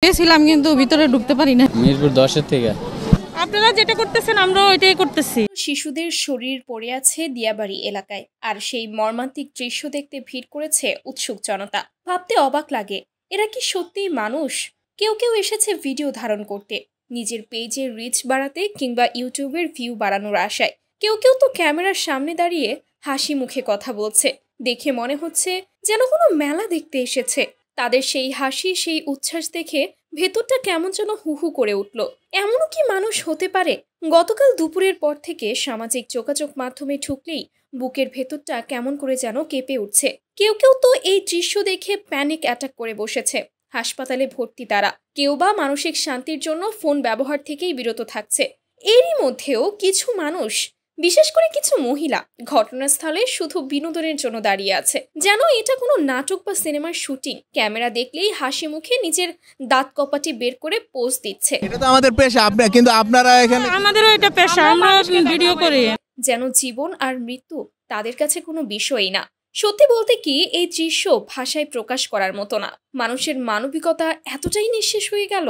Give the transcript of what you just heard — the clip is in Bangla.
গেছিলাম কিন্তু ভিতরে ঢুকতে পারি না। মিরপুর 10-এর থেকে। আপনারা যেটা করতেছেন আমরাও ওইটাই করতেছি। শিশুদের শরীর পড়ে আছে দিয়াবাড়ি এলাকায়, আর সেই মর্মান্তিক দৃশ্য দেখতে ভিড় করেছে উৎসুক জনতা। ভাবতে অবাক লাগে, এরা কি সত্যিই মানুষ? কেউ কেউ এসেছে ভিডিও ধারণ করতে, নিজের পেজের রিচ বাড়াতে কিংবা ইউটিউবের ভিউ বাড়ানোর আশায়। কেউ কেউ তো ক্যামেরার সামনে দাঁড়িয়ে হাসি মুখে কথা বলছে, দেখে মনে হচ্ছে যেন কোনো মেলা দেখতে এসেছে। তাদের সেই হাসি, সেই উচ্ছ্বাস দেখে ভেতরটা কেমন যেন হু হু করে উঠল। এমনও কি মানুষ হতে পারে? গতকাল দুপুরের পর থেকে সামাজিক যোগাযোগ মাধ্যমে ঢুকলেই বুকের ভেতরটা কেমন করে যেন কেঁপে উঠছে। কেউ কেউ তো এই দৃশ্য দেখে প্যানিক অ্যাটাক করে বসেছে, হাসপাতালে ভর্তি তারা। কেউ বা মানসিক শান্তির জন্য ফোন ব্যবহার থেকেই বিরত থাকছে। এরই মধ্যেও কিছু মানুষ, বিশেষ করে কিছু মহিলা, ঘটনাস্থলে শুধু বিনোদনের জন্য দাঁড়িয়ে আছে, যেন এটা কোনো নাটক বা সিনেমার শুটিং। ক্যামেরা দেখলেই হাসি মুখে নিজের দাঁত কপাটি বের করে পোজ দিচ্ছে। এটা তো আমাদের পেশা, কিন্তু আপনারা এখানে। আমাদেরও এটা পেশা, আমরা ভিডিও করি। যেন জীবন আর মৃত্যু তাদের কাছে কোনো বিষয়ই না। সত্যি বলতে কি, এই দৃশ্য ভাষায় প্রকাশ করার মতো না। মানুষের মানবিকতা এতটাই নিঃশেষ হয়ে গেল।